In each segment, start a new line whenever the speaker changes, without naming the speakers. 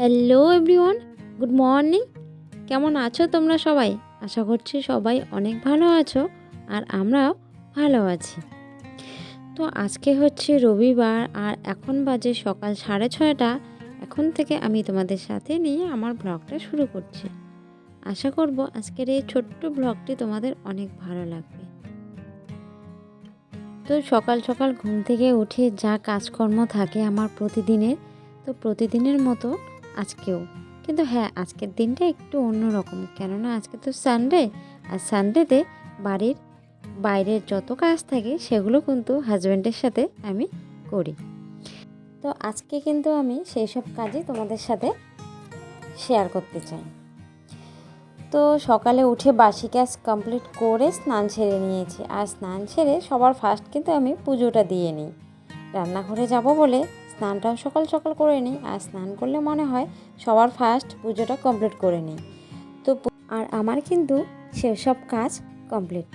Hello everyone, good morning. কেমন আছো তোমরা সবাই? আশা করছি সবাই অনেক ভালো আছো আর আমরাও ভালো আছি। তো আজকে হচ্ছে রবিবার আর এখন বাজে সকাল 6:30। এখন থেকে আমি তোমাদের সাথে নিয়ে আমার ব্লগটা শুরু করছি। আশা করব আজকের এই ছোট্ট ব্লগটি তোমাদের অনেক ভালো লাগবে। তো সকাল সকাল ঘুম থেকে উঠে যা কাজকর্ম থাকে আমার প্রতিদিনের, তো প্রতিদিনের মতো আজকেও। কিন্তু হ্যাঁ, আজকের দিনটা একটু অন্যরকম, কেননা আজকে তো সানডে, আর সানডেতে বাড়ির বাইরের যত কাজ থাকে সেগুলো কিন্তু হাজব্যান্ডের সাথে আমি করি। তো আজকে কিন্তু আমি সেই সব কাজই তোমাদের সাথে শেয়ার করতে চাই। তো সকালে উঠে বাসি কাজ কমপ্লিট করে স্নান সেরে নিয়েছি। আর স্নান সেরে সবার ফার্স্ট কিন্তু আমি পুজোটা দিয়ে নিই। রান্নাঘরে যাব বলে স্নানটাও সকাল সকাল করে নিই, আর স্নান করলে মনে হয় সবার ফার্স্ট পুজোটা কমপ্লিট করে নিই। তো আর আমার কিন্তু সেসব কাজ কমপ্লিট।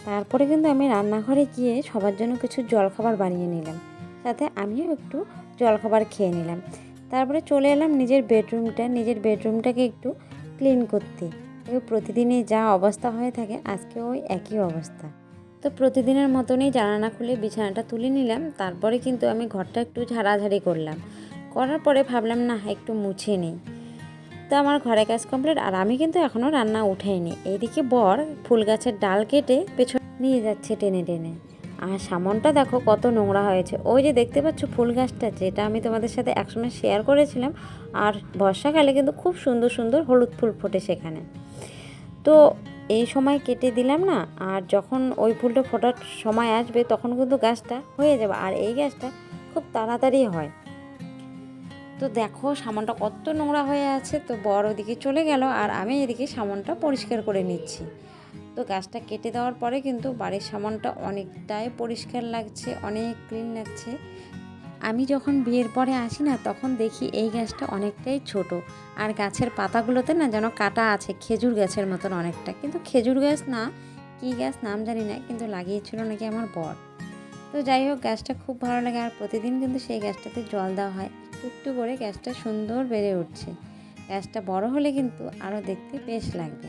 তারপরে কিন্তু আমি রান্নাঘরে গিয়ে সবার জন্য কিছু জলখাবার বানিয়ে নিলাম, সাথে আমিও একটু জলখাবার খেয়ে নিলাম। তারপরে চলে এলাম নিজের বেডরুমটাকে একটু ক্লিন করতে। প্রতিদিনই যা অবস্থা হয়ে থাকে আজকে ওই একই অবস্থা। তো প্রতিদিনের মতনই জানালা খুলে বিছানাটা তুলে নিলাম। তারপরে কিন্তু আমি ঘরটা একটু ঝাড়াঝাড়ি করলাম। করার পরে ভাবলাম না একটু মুছে নিই। তো আমার ঘরে কাজ কমপ্লিট, আর আমি কিন্তু এখনও রান্না উঠাইনি। এইদিকে বর ফুল গাছের ডাল কেটে পেছনে নিয়ে যাচ্ছে টেনে টেনে। আর সামনটা দেখো কত নোংরা হয়েছে। ওই যে দেখতে পাচ্ছ ফুল গাছটা, যেটা আমি তোমাদের সাথে একসময় শেয়ার করেছিলাম। আর বর্ষাকালে কিন্তু খুব সুন্দর সুন্দর হলুদ ফুল ফোটে সেখানে। তো এই সময় কেটে দিলাম না, আর যখন ওই ফুলটা ফোটার সময় আসবে তখন কিন্তু গাছটা হয়ে যাবে। আর এই গাছটা খুব তাড়াতাড়ি হয়। তো দেখো সামনটা কত নোংরা হয়ে আছে। তো বড় ওদিকে চলে গেল আর আমি এদিকে সামনটা পরিষ্কার করে নিচ্ছি। তো গাছটা কেটে দেওয়ার পরে কিন্তু বাড়ির সামনটা অনেকটাই পরিষ্কার লাগছে, অনেক ক্লিন লাগছে। আমি যখন বিয়ের পরে আসি না, তখন দেখি এই গাছটা অনেকটাই ছোট, আর গাছের পাতাগুলোতে না যেন কাটা আছে, খেজুর গাছের মতন অনেকটা। কিন্তু খেজুর গাছ না, কী গাছ নাম জানি না, কিন্তু লাগিয়েছিল নাকি আমার বর। তো যাই হোক, গাছটা খুব ভালো লাগে। আর প্রতিদিন কিন্তু সেই গাছটাতে জল দেওয়া হয়, একটু একটু করে গাছটা সুন্দর বেড়ে উঠছে। গাছটা বড় হলে কিন্তু আরও দেখতে বেশ লাগবে।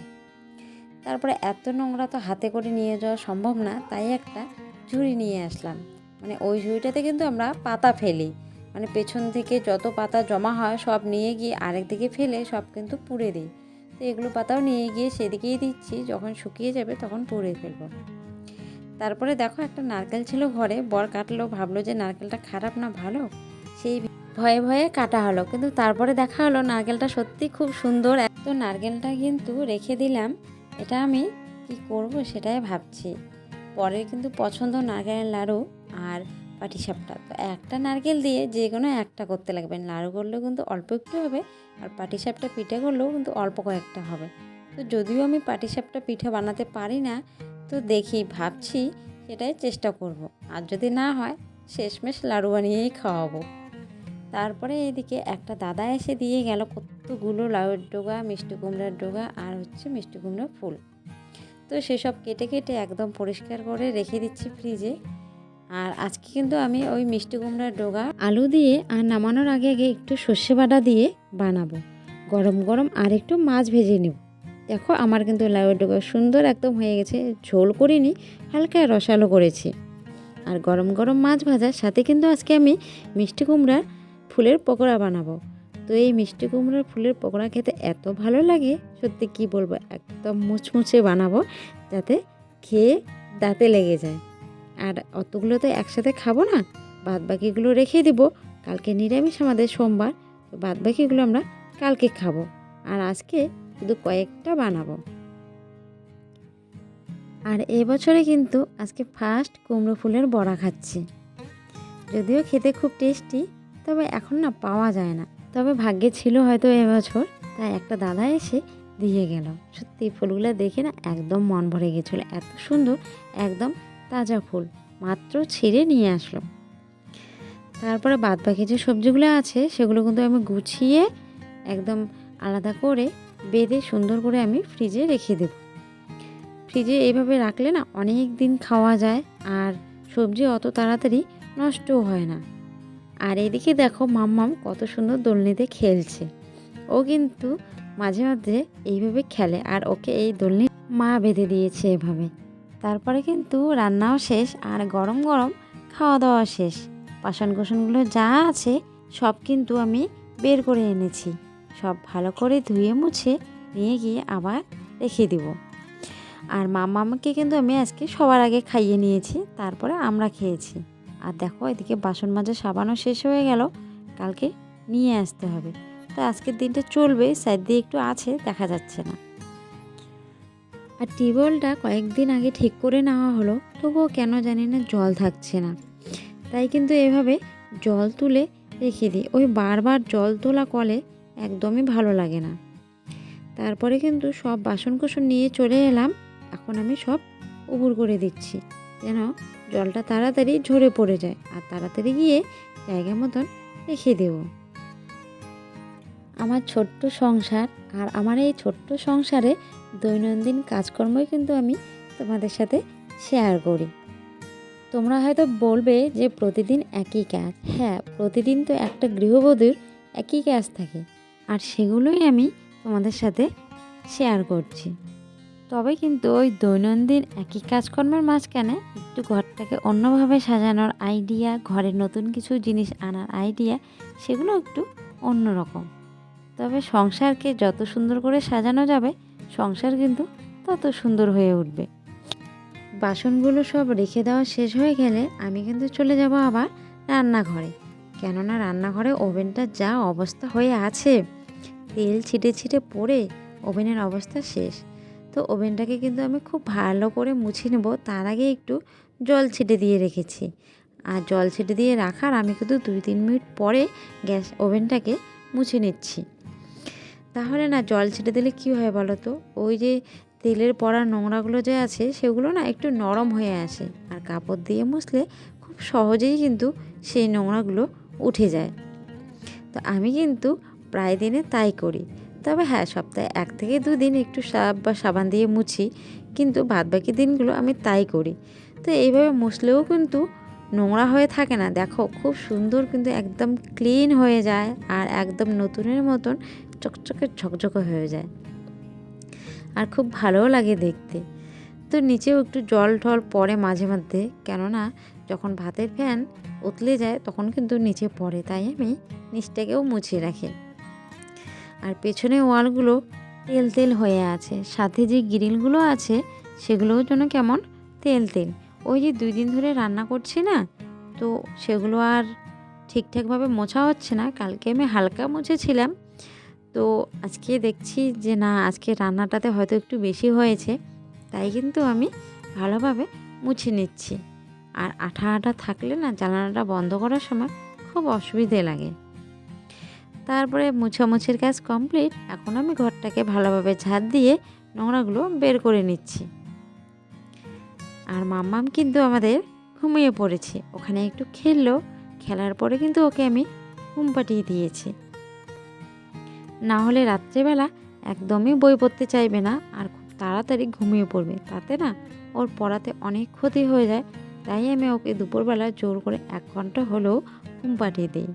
তারপরে এত নোংরা তো হাতে করে নিয়ে যাওয়া সম্ভব না, তাই একটা ঝুড়ি নিয়ে আসলাম। মানে ওই ঝুড়িটাতে কিন্তু আমরা পাতা ফেলি, মানে পেছন থেকে যত পাতা জমা হয় সব নিয়ে গিয়ে আরেক দিকে ফেলে সব কিন্তু পুড়ে দিই। তো এগুলো পাতাও নিয়ে গিয়ে সেদিকেই দিচ্ছি, যখন শুকিয়ে যাবে তখন পুড়ে ফেলবো। তারপরে দেখো একটা নারকেল ছিল ঘরে, বর কাটলো, ভাবলো যে নারকেলটা খারাপ না ভালো, সেই ভয়ে ভয়ে কাটা হলো। কিন্তু তারপরে দেখা হলো নারকেলটা সত্যি খুব সুন্দর। তো নারকেলটা কিন্তু রেখে দিলাম। এটা আমি কি করব সেটাই ভাবছি। পরে কিন্তু পছন্দ নারকেলের লাড়ু আর পাটিসাপটা। তো একটা নারকেল দিয়ে যে কোনো একটা করতে লাগবে। লাড়ু করলেও কিন্তু অল্প একটু হবে, আর পাটিসাপটা পিঠে করলেও কিন্তু অল্প কয়েকটা হবে। তো যদিও আমি পাটিসাপটা পিঠে বানাতে পারি না, তো দেখি ভাবছি সেটাই চেষ্টা করব। আর যদি না হয় শেষমেশ লাড়ু বানিয়েই খাওয়াবো। তারপরে এদিকে একটা দাদা এসে দিয়ে গেল কতগুলো লাউয়ের ডোগা, মিষ্টি কুমড়ার ডোগা আর হচ্ছে মিষ্টি কুমড়ার ফুল। তো সেসব কেটে কেটে একদম পরিষ্কার করে রেখে দিচ্ছি ফ্রিজে। আর আজকে কিন্তু আমি ওই মিষ্টি কুমড়ার ডোগা আলু দিয়ে আর নামানোর আগে আগে একটু সর্ষে বাটা দিয়ে বানাবো। গরম গরম আর একটু মাছ ভেজে নেব। দেখো আমার কিন্তু লাউয়ের ডোগা সুন্দর একদম হয়ে গেছে। ঝোল করিনি, হালকা রসালো করেছি। আর গরম গরম মাছ ভাজার সাথে কিন্তু আজকে আমি মিষ্টি কুমড়ার ফুলের পকোড়া বানাবো। তো এই মিষ্টি কুমড়ার ফুলের পকোড়া খেতে এত ভালো লাগে, সত্যি কি বলবো, একদম মুচমুচে বানাবো যাতে খেয়ে দাঁতে লেগে যায়। আর অতগুলো তো একসাথে খাবো না, বাদ বাকিগুলো রেখে দিব। কালকে নিরামিষ আমাদের সোমবার, তো বাদ বাকিগুলো আমরা কালকে খাবো। আর আজকে শুধু কয়েকটা বানাবো। আর এবছরে কিন্তু আজকে ফার্স্ট কুমড়ো ফুলের বড়া খাচ্ছি। যদিও খেতে খুব টেস্টি, তবে এখন না পাওয়া যায় না। তবে ভাগ্যে ছিল হয়তো এবছর, তাই একটা দাদা এসে দিয়ে গেল। সত্যি ফুলগুলো দেখে না একদম মন ভরে গেছিলো। এত সুন্দর, একদম তাজা ফুল, মাত্র ছিঁড়ে নিয়ে আসলো। তারপরে বাদ বাকি যে সবজিগুলো আছে সেগুলো কিন্তু আমি গুছিয়ে একদম আলাদা করে বেঁধে সুন্দর করে আমি ফ্রিজে রেখে দেব। ফ্রিজে এইভাবে রাখলে না অনেক দিন খাওয়া যায়, আর সবজি অত তাড়াতাড়ি নষ্টও হয় না। আর এদিকে দেখো মাম্মাম কত সুন্দর দোলনিতে খেলছে। ও কিন্তু মাঝে মধ্যে এইভাবে খেলে, আর ওকে এই দোলনি মা বেঁধে দিয়েছে এভাবে। তারপরে কিন্তু রান্নাও শেষ, আর গরম গরম খাওয়া দাওয়া শেষ। বাসন কোসনগুলো যা আছে সব কিন্তু আমি বের করে এনেছি, সব ভালো করে ধুয়ে মুছে নিয়ে গিয়ে আবার রেখে দিব। আর মামাকে কিন্তু আমি আজকে সবার আগে খাইয়ে নিয়েছি, তারপরে আমরা খেয়েছি। আর দেখো এদিকে বাসন মাজা সাবানও শেষ হয়ে গেল, কালকে নিয়ে আসতে হবে। তো আজকের দিনটা চলবে, সাইড দিয়ে একটু আছে দেখা যাচ্ছে না। আর টিউবওয়েলটা কয়েকদিন আগে ঠিক করে নেওয়া হলো, তবুও কেন জানি না জল থাকছে না। তাই কিন্তু এভাবে জল তুলে রেখে দিই। ওই বারবার জল তোলা কলে একদমই ভালো লাগে না। তারপরে কিন্তু সব বাসনকোসন নিয়ে চলে এলাম। এখন আমি সব উবুর করে দিচ্ছি, যেন জলটা তাড়াতাড়ি ঝরে পড়ে যায়, আর তাড়াতাড়ি গিয়ে জায়গা মতন রেখে দেব। আমার ছোট্ট সংসার, আর আমার এই ছোট্ট সংসারে দৈনন্দিন কাজকর্মই কিন্তু আমি তোমাদের সাথে শেয়ার করি। তোমরা হয়তো বলবে যে প্রতিদিন একই কাজ। হ্যাঁ, প্রতিদিন তো একটা গৃহবধূর একই কাজ থাকে, আর সেগুলোই আমি তোমাদের সাথে শেয়ার করছি। তবে কিন্তু ওই দৈনন্দিন একই কাজকর্মের মাঝখানে একটু ঘরটাকে অন্যভাবে সাজানোর আইডিয়া, ঘরে নতুন কিছু জিনিস আনার আইডিয়া, সেগুলো একটু অন্যরকম। তবে সংসারকে যত সুন্দর করে সাজানো যাবে, সংসার কিন্তু তত সুন্দর হয়ে উঠবে। বাসনগুলো সব রেখে দেওয়া শেষ হয়ে গেলে আমি কিন্তু চলে যাব আবার রান্নাঘরে। কেননা রান্নাঘরে ওভেনটা যা অবস্থা হয়ে আছে, তেল ছিটে ছিটে পড়ে ওভেনের অবস্থা শেষ। তো ওভেনটাকে কিন্তু আমি খুব ভালো করে মুছে নেব, তার আগে একটু জল ছিটে দিয়ে রেখেছি। আর জল ছিটে দিয়ে রাখার আমি কিন্তু 2-3 মিনিট পরে গ্যাস ওভেনটাকে মুছে নিচ্ছি। তাহলে না জল ছিটে দিলে কী হয় বলো তো, ওই যে তেলের পড়া নোংরাগুলো যে আছে সেগুলো না একটু নরম হয়ে আসে, আর কাপড় দিয়ে মুছলে খুব সহজেই কিন্তু সেই নোংরাগুলো উঠে যায়। তো আমি কিন্তু প্রায় দিনে তাই করি। তবে হ্যাঁ, সপ্তাহে 1 থেকে 2 দিন একটু সার্ফ বা সাবান দিয়ে মুছি, কিন্তু বাদবাকি দিনগুলো আমি তাই করি। তো এইভাবে মুছলেও কিন্তু নোংরা হয়ে থাকে না, দেখো খুব সুন্দর কিন্তু একদম ক্লিন হয়ে যায়, আর একদম নতুনের মতন চকচকে ঝকঝকে হয়ে যায়, আর খুব ভালোও লাগে দেখতে। তো নিচেও একটু জল ঠল পড়ে মাঝে মধ্যে, কেননা যখন ভাতের ফ্যান উতলে যায় তখন কিন্তু নিচে পড়ে, তাই আমি নিচটাকেও মুছিয়ে রাখি। আর পেছনে ওয়ালগুলো তেল তেল হয়ে আছে, সাথে যে গ্রিলগুলো আছে সেগুলোও যেন কেমন তেল তেল। ওই যে 2 দিন ধরে রান্না করছি না, তো সেগুলো আর ঠিকঠাকভাবে মোছা হচ্ছে না। কালকে আমি হালকা মুছেছিলাম, তো আজকে দেখছি যে না, আজকে রান্নাটাতে হয়তো একটু বেশি হয়েছে, তাই কিন্তু আমি ভালোভাবে মুছে নিচ্ছি। আর আঠা আঠা থাকলে না জানালাটা বন্ধ করার সময় খুব অসুবিধে লাগে। তারপরে মুছামুছির কাজ কমপ্লিট। এখন আমি ঘরটাকে ভালোভাবে ঝাড় দিয়ে নোংরাগুলো বের করে নিচ্ছি। আর মাম্মাম কিন্তু আমাদের ঘুমিয়ে পড়েছে, ওখানে একটু খেললো, খেলার পরে কিন্তু ওকে আমি ঘুম পাঠিয়ে দিয়েছি। না হলে রাত্রেবেলা একদমই বই পড়তে চাইবে না, আর খুব তাড়াতাড়ি ঘুমিয়ে পড়বে, তাতে না ওর পড়াতে অনেক ক্ষতি হয়ে যায়। তাই আমি ওকে দুপুরবেলা জোর করে 1 ঘন্টা হলেও ঘুম পাঠিয়ে দিই।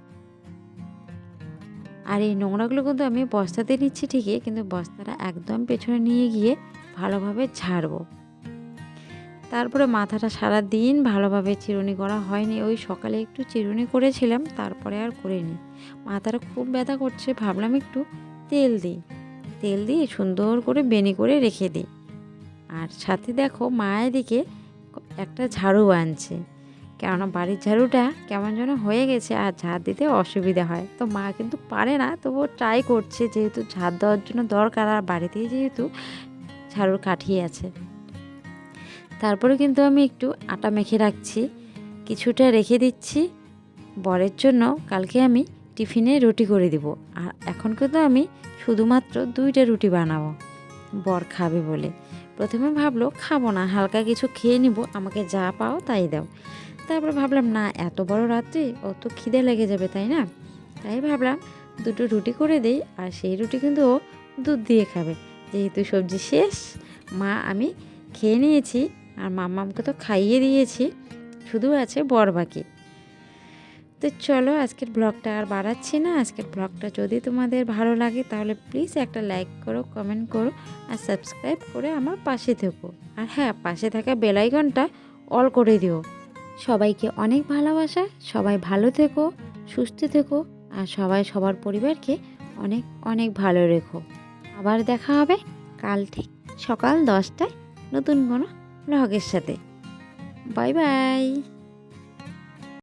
আর এই নোংরাগুলো কিন্তু আমি বস্তাতে নিচ্ছি ঠিকই, কিন্তু বস্তাটা একদম পেছনে নিয়ে গিয়ে ভালোভাবে ঝাড়বো। তারপরে মাথাটা সারা দিন ভালোভাবে চিরুনি করা হয়নি, ওই সকালে একটু চিরুনি করেছিলাম, তারপরে আর করিনি। মাথাটা খুব ব্যথা করছে, ভাবলাম একটু তেল দিয়ে সুন্দর করে বেনি করে রেখে দিই। আর সাথে দেখো মা এদিকে একটা ঝাড়ু আনছে, কেননা বাড়ির ঝাড়ুটা কেমন যেন হয়ে গেছে, আর ঝাড় দিতে অসুবিধা হয়। তো মা কিন্তু পারে না, তবুও ট্রাই করছে, যেহেতু ঝাড় দেওয়ার জন্য দরকার, আর বাড়িতেই যেহেতু ঝাড়ুর কাঠি আছে। তারপরে কিন্তু আমি একটু আটা মেখে রাখছি, কিছুটা রেখে দিচ্ছি বরের জন্য। কালকে আমি টিফিনে রুটি করে দিব। আর এখন কিন্তু আমি শুধুমাত্র 2টা রুটি বানাবো, বর খাবে বলে। প্রথমে ভাবলো খাবো না, হালকা কিছু খেয়ে নিব, আমাকে যা পাও তাই দাও। তারপরে ভাবলাম না, এত বড় রাত্রে ও তো খিদে লেগে যাবে, তাই না? তাই ভাবলাম 2টো রুটি করে দেই, আর সেই রুটি কিন্তু ও দুধ দিয়ে খাবে। যেহেতু সবজি শেষ, মা আমি খেয়ে নিয়েছি, আর মাম্মামকে তো খাইয়ে দিয়েছি, শুধু আছে বর বাকি। তো চলো আজকের ব্লগটা আর বাড়াচ্ছি না। আজকের ব্লগটা যদি তোমাদের ভালো লাগে তাহলে প্লিজ একটা লাইক করো, কমেন্ট করো আর সাবস্ক্রাইব করে আমার পাশে থেকো। আর হ্যাঁ, পাশে থাকা বেল আইকনটা অল করে দিও। সবাইকে অনেক ভালোবাসা, সবাই ভালো থেকো, সুস্থ থেকো আর সবাই সবার পরিবারকে অনেক অনেক ভালো রেখো। আবার দেখা হবে কাল ঠিক সকাল 10টায় নতুন কোনো ব্লগের সাথে। Bye bye.